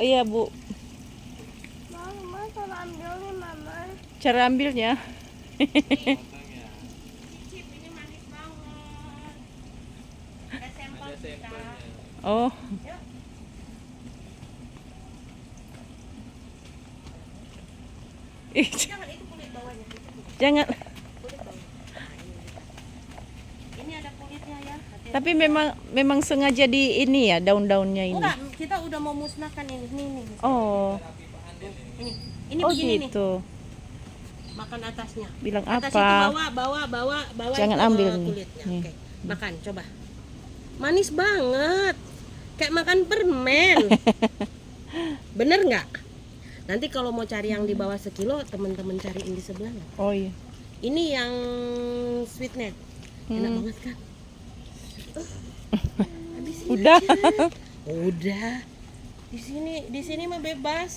Oh iya Bu. Mama, cara ambil nih Mama. Cara ambilnya. Cip, ini manis banget. Ada sampel kita. Oh. Yuk. Ih, Jangan, itu kulit bawahnya. jangan. Kulit bawah. Ini ada kulitnya ya. Hati-hati. Tapi memang sengaja di ini ya daun-daunnya ini. Enggak, kita udah mau musnahkan ini. Nih. Oh. Ini Oh begini nih. gitu. Makan atasnya. Bilang Atas itu apa? bawa Jangan itu, ambil nih. kulitnya. Nih. Oke. Makan, coba. Manis banget. Kayak makan permen. Bener nggak? Nanti kalau mau cari yang di bawah sekilo, teman-teman cariin di sebelah nggak? Oh iya. Ini yang sweetnya. Enak banget kan? Habisin Udah. aja. Udah. Di sini mah bebas.